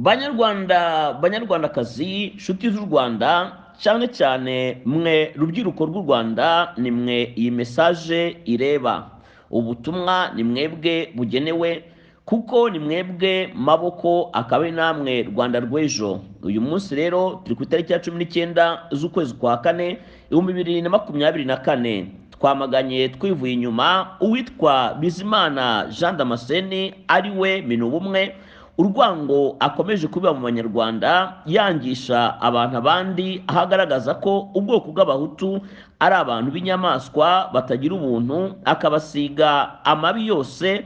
banyarwandakazi nshuti z'u Rwanda, cyane cyane mwe rubyiruko rw'u Rwanda, ni mwe iyi mesaje ireba. Ubutumwa ni mwebwe bugenewe, kuko ni mwebwe maboko akaba ari namwe Rwanda rw'ejo. Uyu munsi rero turi ku itariki ya 19 z'ukwezi kwa kane 2024. Twamaganye twivuye inyuma uwitwa Bizimana Jean Damascene ari we Minubumwe, urwango akomeje kubiba mu banyarwanda, yangisha abantu abandi, ahagaragaza ko ubwoko bw'abahutu ari abantu b'inyamaswa batagira ubuntu, akabasiga amabi yose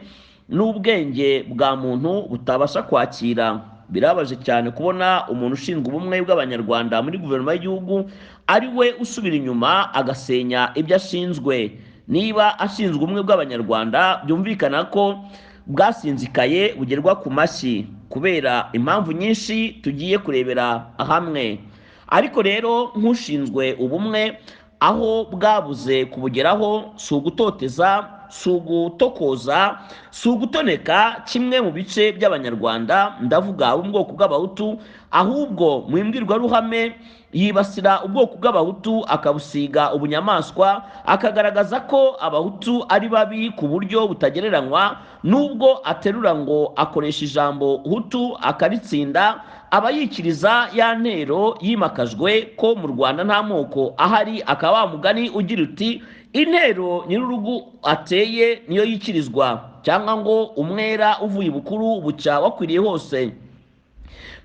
n'ubwenge bwa muntu butabasha kwakira. Birabaje cyane kubona umuntu ushinzwe ubumwe bw'abanyarwanda muri guverinoma y'igihugu ari we usubira inyuma agasenya ibyo ashinzwe. Niba ashinzwe ubumwe bw'abanyarwanda, byumvikana ko bwasinzikaye bugerwa ku mashyi kubera impamvu nyinshi tugiye kurebera hamwe. Ariko rero nk'ushinzwe ubumwe, aho bwabuze kubugeraho si ugutoteza, si ugutokoza, si ugutoneka kimwe mu bice by'abanyarwanda, ndavuga ubwoko bw'abahutu, ahubwo mu imbwirwaruhame yibasira ubwoko bw'abahutu akabusiga ubunyamaswa, akagaragaza ko abahutu ari babi ku buryo butagereranywa. Nubwo aterura ngo akoresha ijambo hutu akaritsinda, aba yikiriza ya ntero yimakajwe ko mu Rwanda nta moko ahari, akaba mugani ugira uti intero nyir'urugu ateye niyo yikirizwa, cyangwa ngo umwera uvuye ibukuru bucya wakwiriye hose.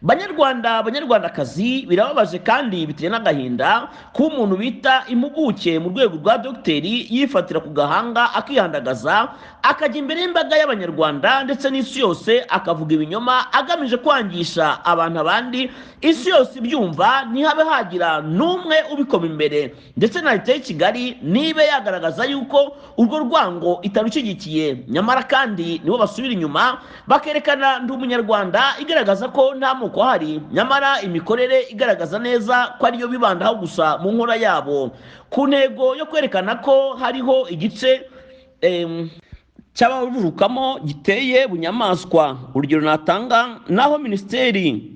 Banyarwandakazi, birababaje kandi biteye n'agahinda ko umuntu bita impuguke mu rwego rwa dogiteri yifatira ku gahanga akihandagaza, akajya imbere y'imbaga y'abanyarwanda ndetse n'isi yose akavuga ibinyoma agamije kwangisha abantu abandi. Isi yose ibyumva, ntihabe hagira n'umwe ubikoma imbere, ndetse na leta y'i Kigali nibe yagaragaza yuko urwo rwango itarushyigikiye, nyamara kandi nibo basubira inyuma bakerekana ndi umunyarwanda igaragaza ko nta moko ahari, nyamara imikorere igaragaza neza ko ariyo bibandaho gusa mu nkora yabo, ku ntego yo kwerekana ko hariho igice cy'abavurukamo giteye bunyamaswa. Urugero natanga naho Minisitiri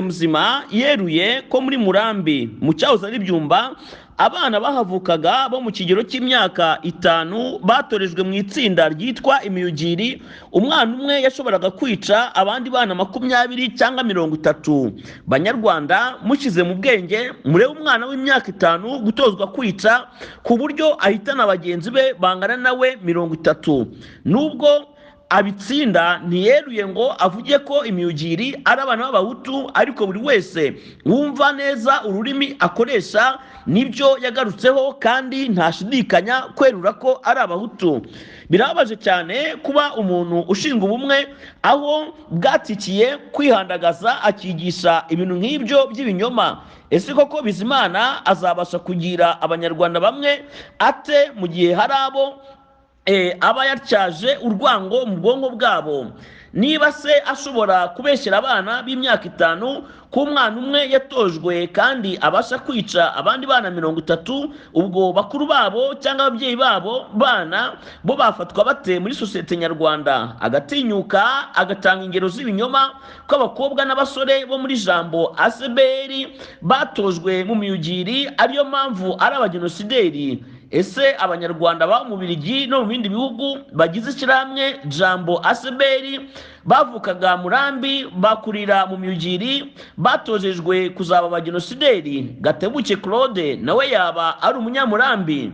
Muzima yeruye ko muri Murambi mu cyahoze ari Byumba abana bahavukaga bo mu kigero cy'imyaka 5 batorejwe mu itsinda ryitwa imiyugiri. Umwana umwe yashoboraga kwica abandi bana 20 cyangwa 30. Banyarwanda, mushize mu bwenge, murebe umwana w'imyaka 5 gutozwa kwica ku buryo ahitana bagenzi be bangana nawe 30. Nubwo abitsinda, ntiyeruye ngo avuge ko imyugiri ari abana b'abahutu, ariko buri wese wumva neza ururimi akoresha nibyo yagarutseho, kandi ntashidikanya kwerura ko ari abahutu. Birababaje cyane kuba umuntu ushinga ubumwe aho bwatikiye kwihandagaza akigisha ibintu nk'ibyo by'ibinyoma. Ese koko Bizimana azabasha kugira abanyarwanda bamwe ate mu gihe hari abo aba yatyaje urwango mu bwonko bwabo? Niba se ashobora kubeshyera abana b'imyaka 5 ko umwana umwe yatojwe kandi abasha kwica abandi bana 30, ubwo bakuru babo cyangwa ababyeyi babo bana bo bafatwa bate muri sosiyete nyarwanda? Agatinyuka agatanga ingero z'ibinyoma ko abakobwa n'abasore bo muri Jambo ACBR batojwe mu miyugiri ariyo mpamvu ari abagenosideri. Ese abanyarwanda ba mu Bubiligi no mu bindi bihugu bagize ishyirahamwe Jambo ACBR bavukaga Murambi bakurira mu miyugiri batojejwe kuzaba abagenosideri? Gatebuke Claude nawe yaba ari umunyamurambi?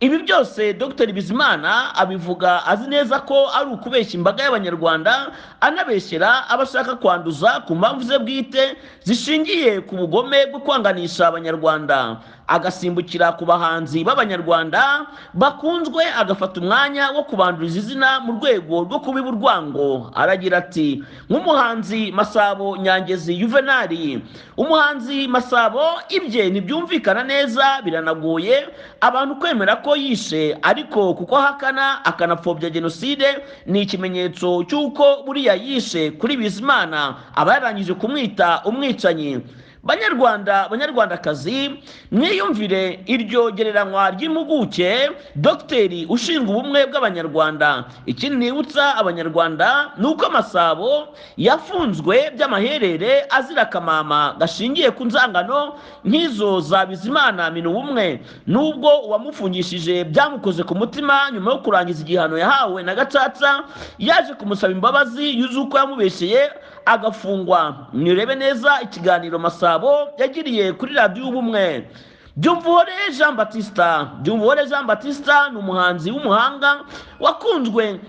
Ibi byose Dr Bizimana abivuga azi neza ko ari ukubeshya imbaga y'abanyarwanda, anabeshyera abashaka kwanduza ku mpamvu ze bwite zishingiye ku bugome bwo kwanganisha abanyarwanda. Agasimbukira ku bahanzi b'abanyarwanda bakunzwe, agafata umwanya wo kubanduriza izina mu rwego rwo kubiba urwango. Aragira ati, nk'umuhanzi Masabo Nyangezi Juvenali, umuhanzi Masabo ibye ntibyumvikana neza, biranagoye abantu kwemera ko yishe, ariko kuko ahakana akanapfobya jenoside ni ikimenyetso cy'uko buriya yishe kuri Bizimana aba yarangije kumwita umwicanyi. banyarwandakazi, mwiyumvire iryo gereranywa ry'impuguke dogiteri ushinzwe ubumwe bw'abanyarwanda. Ikindi nibutsa abanyarwanda ni uko Masabo yafunzwe by'amaherere azira akamama gashingiye ku nzangano nk'izo za Bizimana Minubumwe, nubwo uwamufungishije byamukoze ku mutima. Nyuma yo kurangiza igihano yahawe na Gacaca, yaje kumusaba imbabazi yuzuko yamubesheye agafungwa. Nirebe neza ikiganiro Masabo yagiriye kuri radiyo Ubumwe. Byumvuhore Jean Baptiste ni umuhanzi w'umuhanga wakunzwe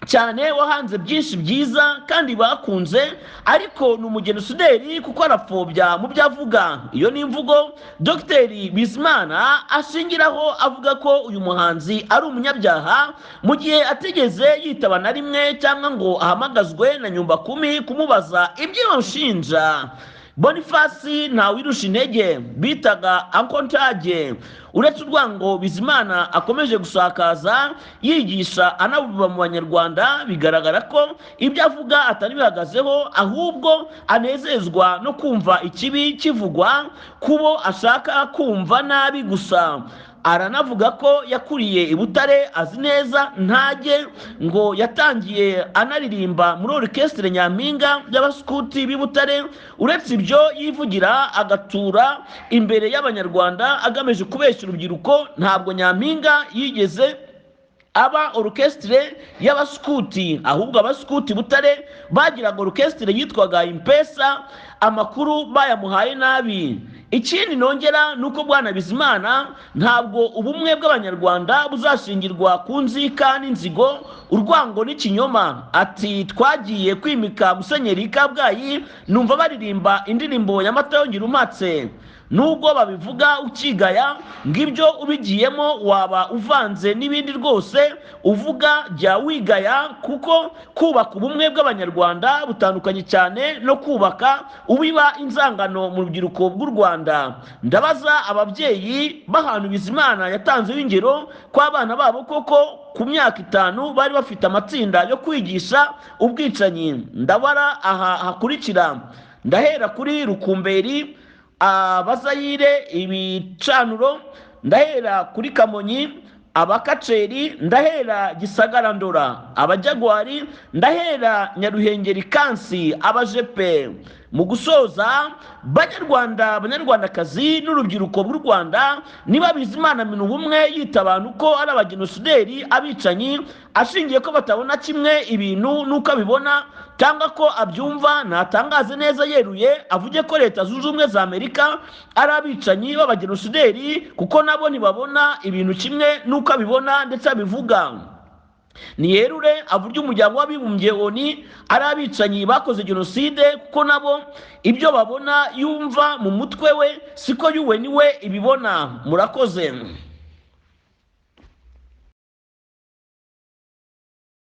cyane, wahanze byinshi byiza kandi bakunze, ariko ni umugenosideri kuko arapfobya mu byo avuga. Iyo ni imvugo Dr Bizimana ashingiraho avuga ko uyu muhanzi ari umunyabyaha, mu gihe atigeze yitaba na rimwe cyangwa ngo ahamagazwe na nyumba kumi kumubaza ibyo bamushinja. Boniface Ntawirusha intege bitaga Ankontage, uretse urwango Bizimana akomeje gusakaza yigisha anabuba mu banyarwanda, bigaragara ko ibyo avuga atari bihagazeho, ahubwo anezezwa no kumva ikibi kivugwa kubo ashaka kumva nabi gusa. Aranavuga ko yakuriye i Butare, azi neza ntage ngo yatangiye anaririmba muri orchestre Nyampinga y'abaskuti b'i Butare. Uretse ibyo yivugira agatura imbere y'abanyarwanda agamije kubeshya urubyiruko, ntabwo Nyampinga yigeze aba orchestre y'abaskuti, ahubwo abaskuti Butare bagiraga orchestre yitwaga Impesa, amakuru bayamuhaye nabi. Ikindi nongera nuko Bwana Bizimana ntabwo ubumwe bw'abanyarwanda buzashingirwa ku nzika n'inzigo, urwango n'ikinyoma. Ati twagiye kwimika Musenyeri Kabgayi, numva baririmba indirimbo ya Mata yongera umpatse. Nubwo babivuga ukigaya, ngibyo ubigiyemo waba uvanze n'ibindi rwose uvuga jya wigaya, kuko kubaka ubumwe bw'abanyarwanda butandukanye cyane no kubaka ubiba inzangano mu rubyiruko bw'u Rwanda. Ndabaza ababyeyi b'ahantu Bizimana yatanzeho ingero ko abana babo koko ku myaka 5 bari bafite amatsinda yo kwigisha ubwicanyi. Ndabara aha hakurikira: ndahera kuri Rukumberi, Abazayire, Ibicanuro, ndahera kuri Kamonyi, Abakaceri, ndahera Gisagara Ndora, Abajagwari, ndahera Nyaruhengeri Kansi, Abajepe. Mu gusoza, banyarwandakazi n'urubyiruko bw'u Rwanda, niba Bizimana Minubumwe yita abantu ko ari abagenosideri, abicanyi, ashingiye ko batabona kimwe ibintu nuko abibona cyangwa ko abyumva, natangaze neza yeruye avuge ko Leta Zunze Ubumwe za Amerika ari abicanyi b'abagenosideri, kuko nabo ntibabona ibintu kimwe nuko abibona ndetse abivuga. Niyerure avuge umuryango w'abibumbye ONU ari abicanyi bakoze jenoside, kuko nabo ibyo babona yumva mu mutwe we siko yuwe niwe ibibona. Murakoze.